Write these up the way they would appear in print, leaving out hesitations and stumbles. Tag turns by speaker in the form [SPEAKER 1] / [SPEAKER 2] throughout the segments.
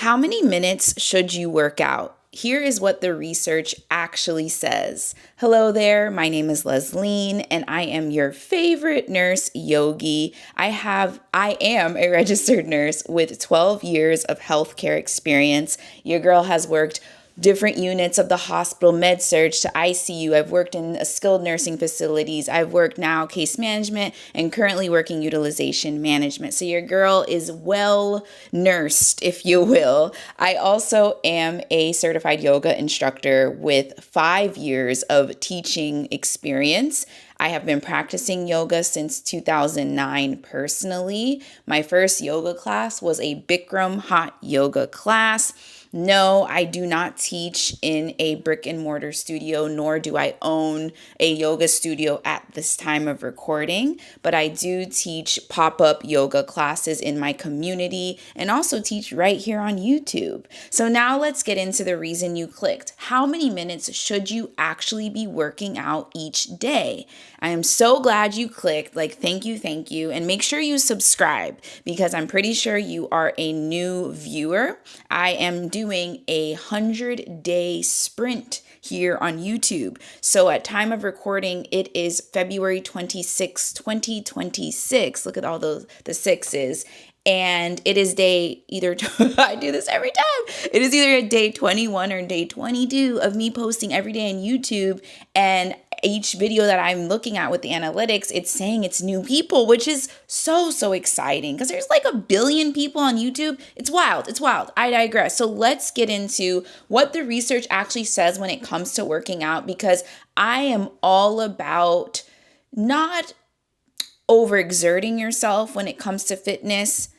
[SPEAKER 1] How many minutes should you work out? Here is what the research actually says. Hello there, my name is Lesline and I am your favorite nurse yogi. I am a registered nurse with 12 years of healthcare experience. Your girl has worked different units of the hospital, med surg to ICU. I've worked in skilled nursing facilities. I've worked now case management and currently working utilization management. So your girl is well nursed, if you will. I also am a certified yoga instructor with 5 years of teaching experience. I have been practicing yoga since 2009 personally. My first yoga class was a Bikram hot yoga class. No, I do not teach in a brick and mortar studio, nor do I own a yoga studio at this time of recording, but I do teach pop-up yoga classes in my community and also teach right here on YouTube. So now let's get into the reason you clicked. How many minutes should you actually be working out each day? I am so glad you clicked. Thank you. And make sure you subscribe because I'm pretty sure you are a new viewer. I am doing a 100-day sprint here on YouTube. So at time of recording, it is February 26, 2026. Look at all the sixes. And it is I do this every time. It is either day 21 or day 22 of me posting every day on YouTube. And each video that I'm looking at with the analytics, it's saying it's new people, which is so exciting because there's like 1 billion people on YouTube. It's wild. I digress. So let's get into what the research actually says when it comes to working out, because I am all about not overexerting yourself when it comes to fitness.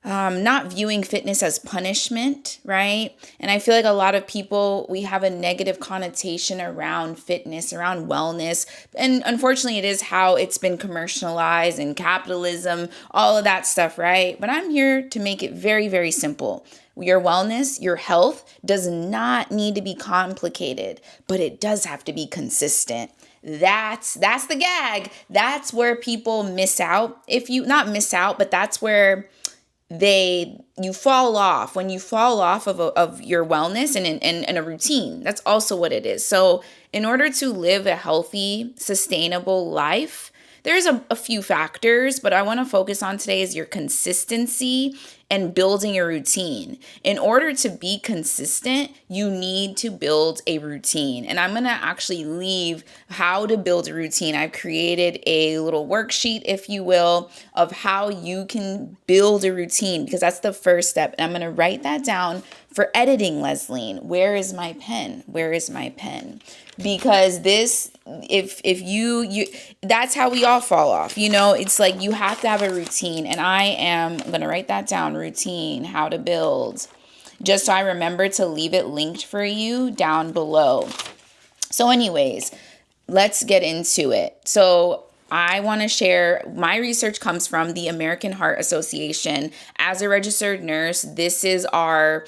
[SPEAKER 1] Not viewing fitness as punishment, right? And I feel like a lot of people, we have a negative connotation around fitness, around wellness. And unfortunately, it is how it's been commercialized and capitalism, all of that stuff, right? But I'm here to make it very, very simple. Your wellness, your health does not need to be complicated, but it does have to be consistent. That's the gag. That's where people miss out. If you not miss out, but that's where you fall off. When you fall off of your wellness and a routine. That's also what it is. So in order to live a healthy, sustainable life, there's a few factors, but I want to focus on today is your consistency and building a routine. In order to be consistent, you need to build a routine. And I'm going to actually leave how to build a routine. I've created a little worksheet, if you will, of how you can build a routine, because that's the first step. And I'm going to write that down for editing, Lesline. Where is my pen? Because if you that's how we all fall off. It's like you have to have a routine, and I'm going to write that down, routine, how to build, just so I remember to leave it linked for you down below. So anyways, let's get into it. So I want to share, my research comes from the American Heart Association. As a registered nurse, this is our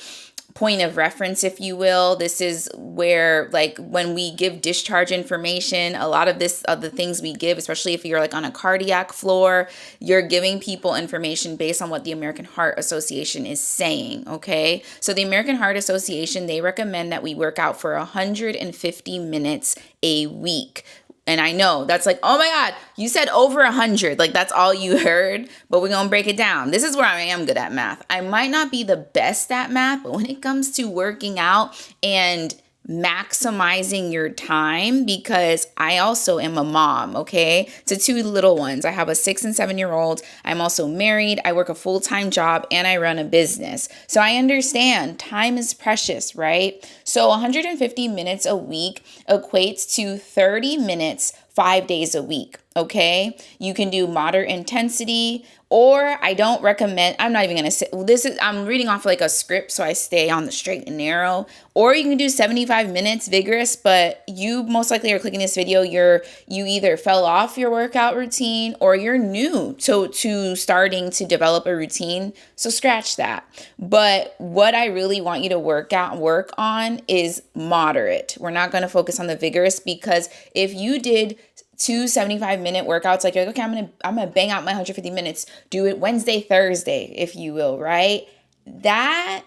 [SPEAKER 1] point of reference, if you will. This is where, when we give discharge information, a lot of the things we give, especially if you're on a cardiac floor, you're giving people information based on what the American Heart Association is saying, okay? So the American Heart Association, they recommend that we work out for 150 minutes a week. And I know that's oh my God, you said over 100. That's all you heard, but we're going to break it down. This is where I am good at math. I might not be the best at math, but when it comes to working out and maximizing your time, because I also am a mom, okay, to 2 little ones. I have a 6 and 7-year-old. I'm also married. I work a full-time job and I run a business. So I understand time is precious, right? So 150 minutes a week equates to 30 minutes 5 days a week. Okay, you can do moderate intensity, or I don't recommend, I'm not even going to say, I'm reading off a script, so I stay on the straight and narrow, or you can do 75 minutes vigorous, but you most likely are clicking this video, you either fell off your workout routine or you're new to starting to develop a routine, so scratch that. But what I really want you to work on is moderate. We're not going to focus on the vigorous, because if you did 2 75-minute workouts, you're okay, I'm gonna bang out my 150 minutes, do it Wednesday, Thursday, if you will, right? That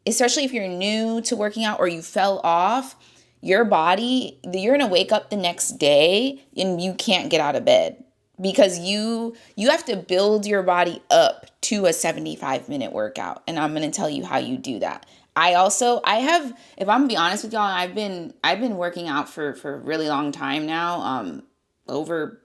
[SPEAKER 1] especially if you're new to working out or you fell off, your body, you're going to wake up the next day and you can't get out of bed because you have to build your body up to a 75-minute workout. And I'm going to tell you how you do that. I have, if I'm gonna be honest with y'all, I've been working out for a really long time now. Over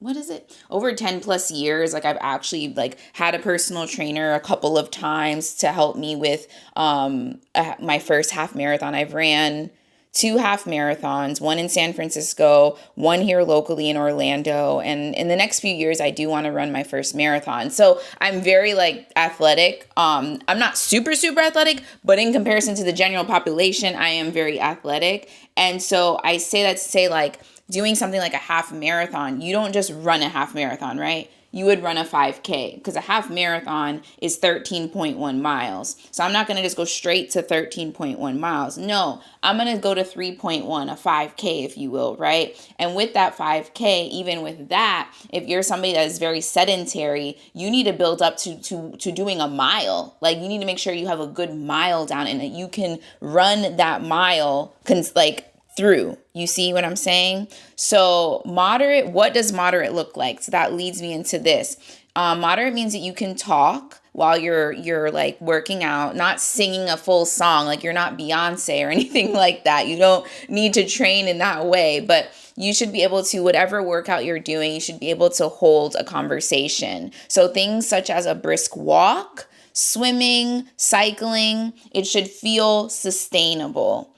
[SPEAKER 1] what is it? Over 10 plus years. Like I've actually like had a personal trainer a couple of times to help me with my first half marathon. I've ran 2 half marathons, one in San Francisco, one here locally in Orlando. And in the next few years, I do want to run my first marathon. So I'm very like athletic. I'm not super, super athletic, but in comparison to the general population, I am very athletic. And so I say that to say like doing something like a half marathon, you don't just run a half marathon, right? You would run a 5K because a half marathon is 13.1 miles. So I'm not going to just go straight to 13.1 miles. No, I'm going to go to 3.1, a 5K, if you will, right? And with that 5K, even with that, if you're somebody that is very sedentary, you need to build up to doing a mile. Like you need to make sure you have a good mile down and that you can run that mile through. You see what I'm saying? So moderate, what does moderate look like? So that leads me into this. Moderate means that you can talk while you're like working out, not singing a full song, like you're not Beyonce or anything like that. You don't need to train in that way, but you should be able to, whatever workout you're doing, you should be able to hold a conversation. So things such as a brisk walk, swimming, cycling, it should feel sustainable.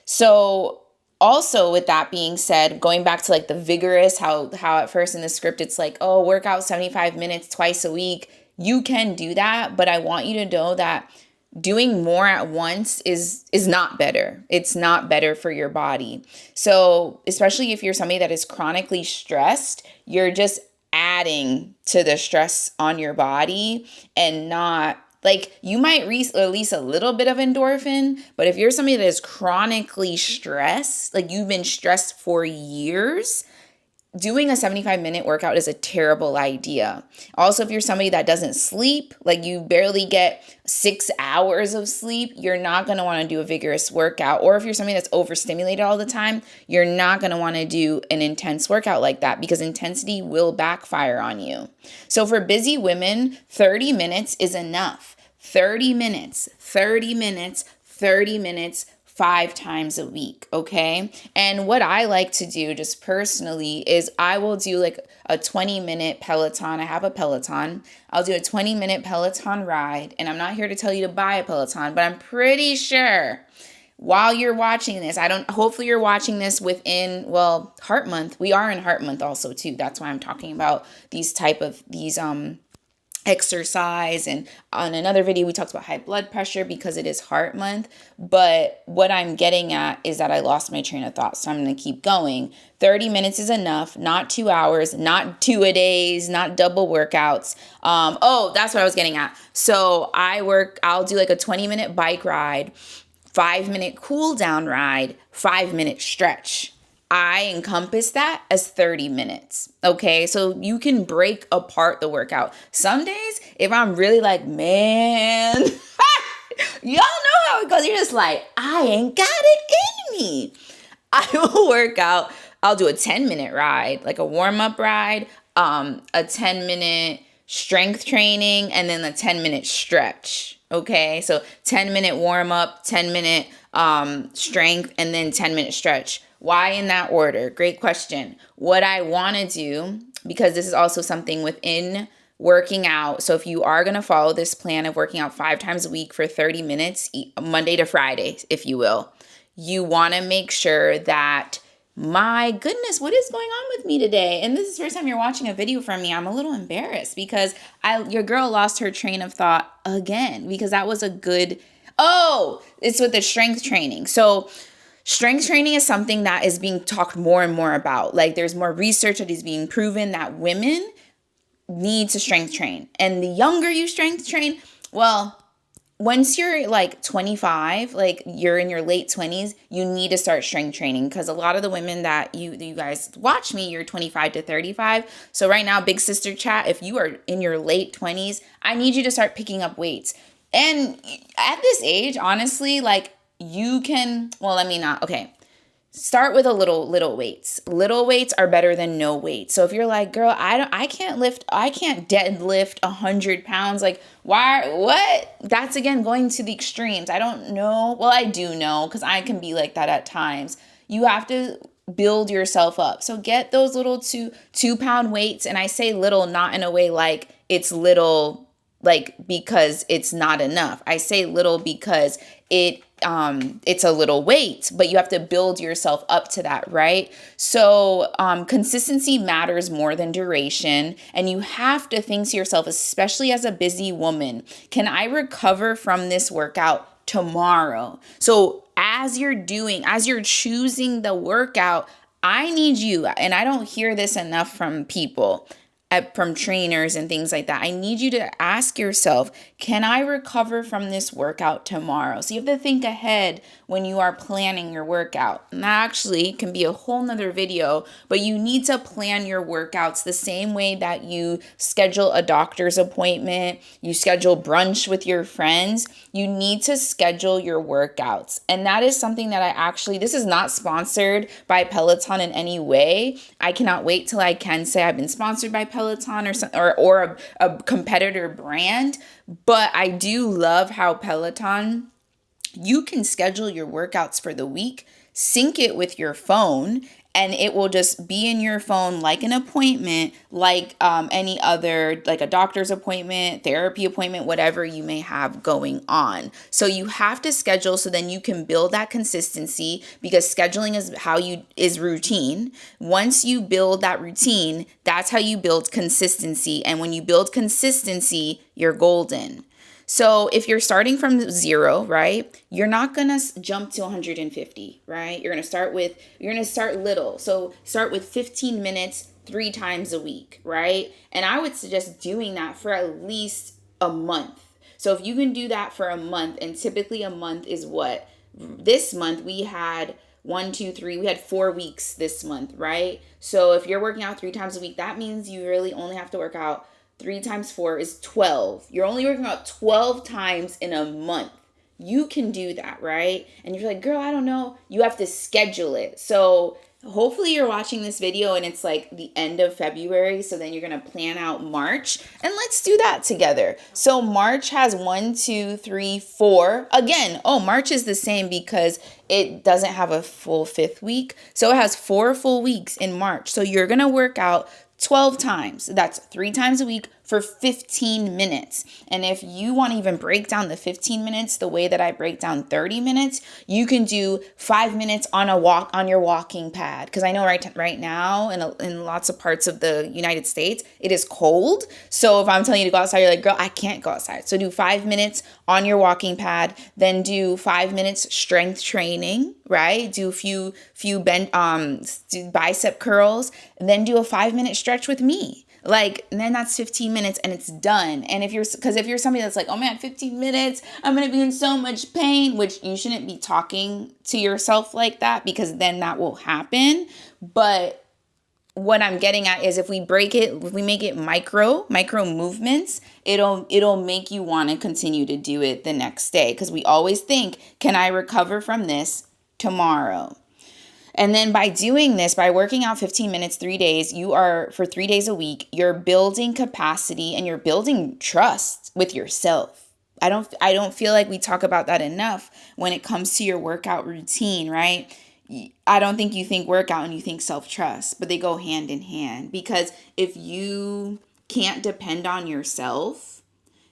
[SPEAKER 1] So also, with that being said, going back to like the vigorous, how at first in the script it's like, oh, work out 75 minutes twice a week. You can do that, but I want you to know that doing more at once is not better. It's not better for your body. So especially if you're somebody that is chronically stressed, you're just adding to the stress on your body and not like you might release a little bit of endorphin, but if you're somebody that is chronically stressed, like you've been stressed for years, doing a 75-minute workout is a terrible idea. Also, if you're somebody that doesn't sleep, like you barely get 6 hours of sleep, you're not going to want to do a vigorous workout. Or if you're somebody that's overstimulated all the time, you're not going to want to do an intense workout like that because intensity will backfire on you. So for busy women, 30 minutes is enough. 30 minutes, 30 minutes, 30 minutes, 5 times a week, okay? And what I like to do just personally is I will do like a 20-minute Peloton. I have a Peloton. I'll do a 20-minute Peloton ride, and I'm not here to tell you to buy a Peloton, but I'm pretty sure while you're watching this, hopefully you're watching this within, Heart Month. We are in Heart Month also too. That's why I'm talking about these exercise. And on another video we talked about high blood pressure because it is Heart Month. But what I'm getting at is that I lost my train of thought, so I'm going to keep going. 30 minutes is enough, not 2 hours, not 2-a-days, not double workouts. That's what I was getting at. So I'll do like a 20-minute bike ride, 5-minute cool down ride, 5-minute stretch. I encompass that as 30 minutes. Okay, so you can break apart the workout. Some days, if I'm really like, man, y'all know how it goes. You're just like, I ain't got it in me. I will work out. I'll do a 10-minute ride, like a warm-up ride, a 10-minute strength training, and then a 10-minute stretch. Okay, so 10-minute warm-up, 10-minute strength, and then 10-minute stretch. Why in that order? Great question. What I want to do, because this is also something within working out. So if you are going to follow this plan of working out 5 times a week for 30 minutes, Monday to Friday, if you will, you want to make sure that, my goodness, what is going on with me today? And this is the first time you're watching a video from me. I'm a little embarrassed because your girl lost her train of thought again because that was a good, it's with the strength training. So strength training is something that is being talked more and more about. Like there's more research that is being proven that women need to strength train. And the younger you strength train, once you're like 25, like you're in your late 20s, you need to start strength training because a lot of the women that you guys watch me, you're 25 to 35. So right now, big sister chat, if you are in your late 20s, I need you to start picking up weights. And at this age, honestly, like you can, well, let me not. Okay. Start with a little weights. Little weights are better than no weights. So if you're like, girl, I can't deadlift 100 pounds. Like, why, what? That's again, going to the extremes. I don't know. Well, I do know because I can be like that at times. You have to build yourself up. So get those little 2 pound weights. And I say little, not in a way like it's little, like because it's not enough. I say little because it's a little weight, but you have to build yourself up to that, right? So consistency matters more than duration, and you have to think to yourself, especially as a busy woman, can I recover from this workout tomorrow? So as you're choosing the workout, I need you, and I don't hear this enough from people, from trainers and things like that. I need you to ask yourself, can I recover from this workout tomorrow? So you have to think ahead when you are planning your workout. And that actually can be a whole nother video, but you need to plan your workouts the same way that you schedule a doctor's appointment, you schedule brunch with your friends. You need to schedule your workouts. And that is something that this is not sponsored by Peloton in any way. I cannot wait till I can say I've been sponsored by Peloton or a competitor brand, but I do love how Peloton, you can schedule your workouts for the week, sync it with your phone, and it will just be in your phone like an appointment, like any other, like a doctor's appointment, therapy appointment, whatever you may have going on. So you have to schedule so then you can build that consistency, because scheduling is routine. Once you build that routine, that's how you build consistency. And when you build consistency, you're golden. So if you're starting from 0, right, you're not going to jump to 150, right? You're going to start little. So start with 15 minutes 3 times a week, right? And I would suggest doing that for at least a month. So if you can do that for a month, and typically a month is what? This month we had 1, 2, 3, we had 4 weeks this month, right? So if you're working out 3 times a week, that means you really only have to work out 3 times 4 is 12. You're only working out 12 times in a month. You can do that, right? And you're like, girl, I don't know. You have to schedule it. So hopefully you're watching this video and it's like the end of February. So then you're going to plan out March, and let's do that together. So March has 1, 2, 3, 4. Again, March is the same because it doesn't have a full 5th week. So it has 4 full weeks in March. So you're going to work out 12 times. That's 3 times a week for 15 minutes. And if you want to even break down the 15 minutes the way that I break down 30 minutes, you can do 5 minutes on a walk on your walking pad. Because I know right now in lots of parts of the United States, it is cold. So if I'm telling you to go outside, you're like, girl, I can't go outside. So do 5 minutes on your walking pad, then do 5 minutes strength training, right? Do a few do bicep curls, and then do a 5-minute stretch with me. And then that's 15 minutes and it's done. And if you're somebody that's like, oh man, 15 minutes, I'm going to be in so much pain, which you shouldn't be talking to yourself like that, because then that will happen. But what I'm getting at is if we make it micro movements, it'll make you want to continue to do it the next day. Because we always think, can I recover from this tomorrow? And then by doing this, by working out 15 minutes, 3 days, for 3 days a week, you're building capacity and you're building trust with yourself. I don't feel like we talk about that enough when it comes to your workout routine, right? I don't think you think workout and you think self-trust, but they go hand in hand, because if you can't depend on yourself,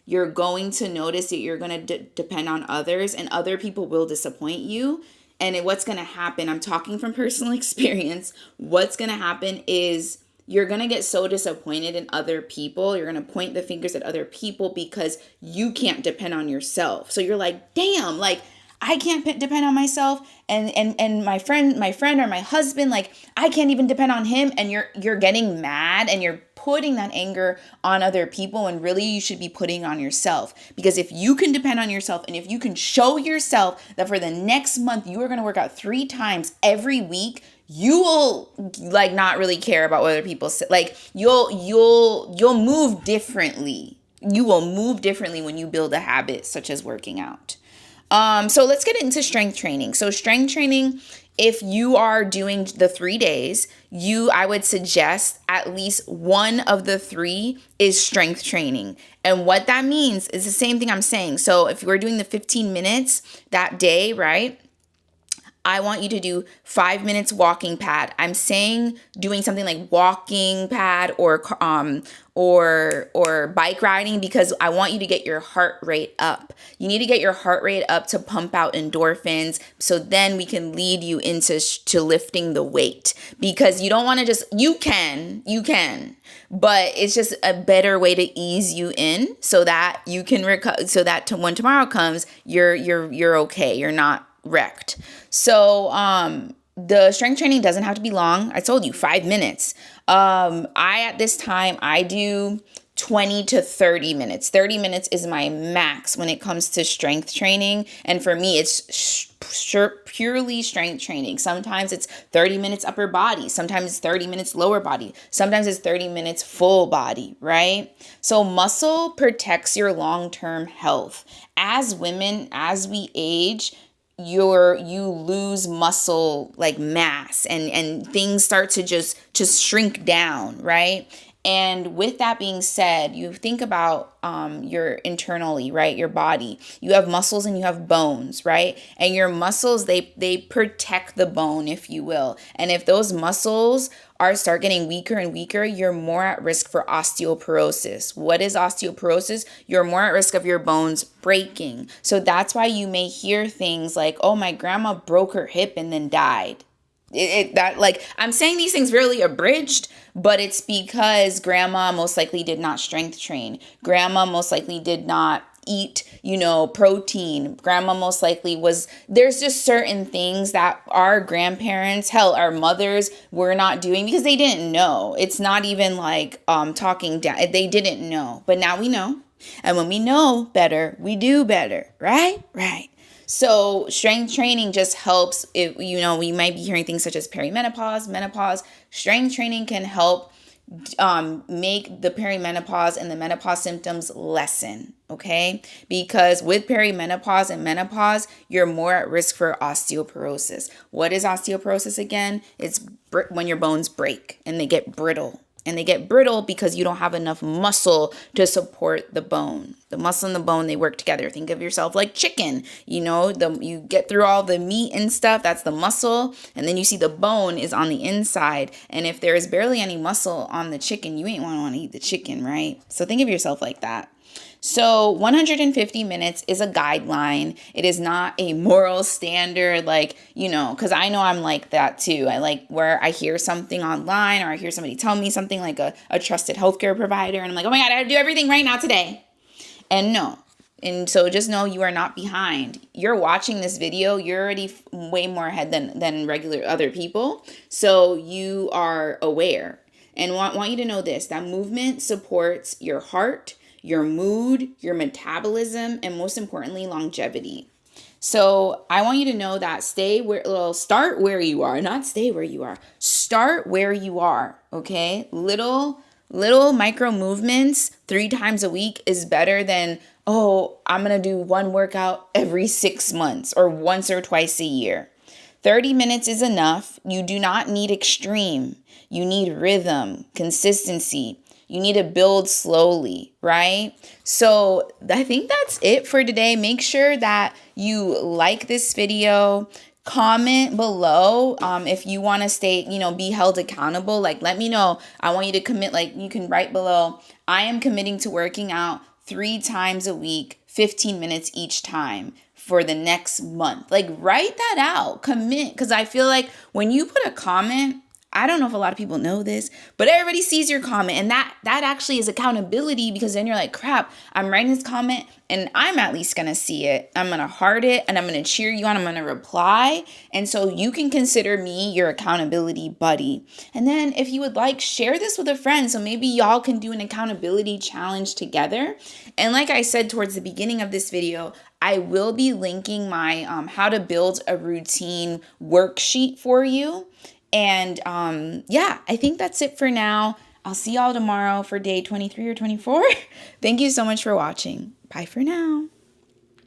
[SPEAKER 1] you're going to notice that you're going to depend on others, and other people will disappoint you. And what's going to happen, I'm talking from personal experience, what's going to happen is you're going to get so disappointed in other people. You're going to point the fingers at other people because you can't depend on yourself. So you're like, damn, I can't depend on myself, and my friend or my husband, I can't even depend on him, and you're getting mad and you're putting that anger on other people, and really you should be putting on yourself. Because if you can depend on yourself, and if you can show yourself that for the next month you are going to work out 3 times every week, you will not really care about what other people say. You'll move differently. You will move differently when you build a habit such as working out. So let's get into strength training. So strength training, if you are doing the 3 days, I would suggest at least one of the 3 is strength training. And what that means is the same thing I'm saying. So if we're doing the 15 minutes that day, right? I want you to do 5 minutes walking pad. I'm saying doing something like walking pad or bike riding because I want you to get your heart rate up. You need to get your heart rate up to pump out endorphins so then we can lead you into to lifting the weight, because you don't want to just you can, but it's just a better way to ease you in so that you can recover, so that when tomorrow comes, you're okay. You're not wrecked. So the strength training doesn't have to be long. I told you 5 minutes. At this time I do 20 to 30 minutes. 30 minutes is my max when it comes to strength training, and for me it's purely strength training. Sometimes it's 30 minutes upper body, sometimes it's 30 minutes lower body, sometimes it's 30 minutes full body, right? So muscle protects your long-term health. As women, as we age, you lose muscle like mass, and things start to just shrink down, right? And with that being said, you think about your internally, right? Your body. You have muscles and you have bones, right? And your muscles, they protect the bone, if you will. And if those muscles start getting weaker and weaker, you're more at risk for osteoporosis. What is osteoporosis? You're more at risk of your bones breaking. So that's why you may hear things like, "Oh, my grandma broke her hip and then died." I'm saying these things really abridged, but it's because grandma most likely did not strength train. Grandma most likely did not eat, protein. Grandma most likely there's just certain things that our grandparents, hell, our mothers were not doing because they didn't know. It's not even like talking down. They didn't know, but now we know. And when we know better, we do better, right? Right. So strength training just helps. We might be hearing things such as perimenopause, menopause. Strength training can help make the perimenopause and the menopause symptoms lessen, okay? Because with perimenopause and menopause, you're more at risk for osteoporosis. What is osteoporosis again? It's when your bones break and they get brittle. And they get brittle because you don't have enough muscle to support the bone. The muscle and the bone, they work together. Think of yourself like chicken. You get through all the meat and stuff, that's the muscle. And then you see the bone is on the inside. And if there is barely any muscle on the chicken, you ain't want to eat the chicken, right? So think of yourself like that. So 150 minutes is a guideline. It is not a moral standard, because I know I'm like that too. I like where I hear something online or I hear somebody tell me something like a trusted healthcare provider, and I'm like, oh my God, I gotta do everything right now today. And no. And so just know you are not behind. You're watching this video, you're already way more ahead than regular other people. So you are aware. And want you to know this, that movement supports your heart, your mood, your metabolism, and most importantly, longevity. So I want you to know that start where you are, not stay where you are. Start where you are, okay? Little micro movements 3 times a week is better than, I'm going to do one workout every 6 months or once or twice a year. 30 minutes is enough. You do not need extreme. You need rhythm, consistency. You need to build slowly, right? So I think that's it for today. Make sure that you like this video. Comment below if you want to stay, be held accountable. Let me know. I want you to commit. You can write below, I am committing to working out 3 times a week, 15 minutes each time for the next month. Write that out. Commit. Because I feel like when you put a comment, I don't know if a lot of people know this, but everybody sees your comment, and that actually is accountability, because then you're like, crap, I'm writing this comment and I'm at least going to see it. I'm going to heart it and I'm going to cheer you on. I'm going to reply. And so you can consider me your accountability buddy. And then if you would share this with a friend. So maybe y'all can do an accountability challenge together. And like I said towards the beginning of this video, I will be linking my how to build a routine worksheet for you. And I think that's it for now. I'll see y'all tomorrow for day 23 or 24. Thank you so much for watching. Bye for now.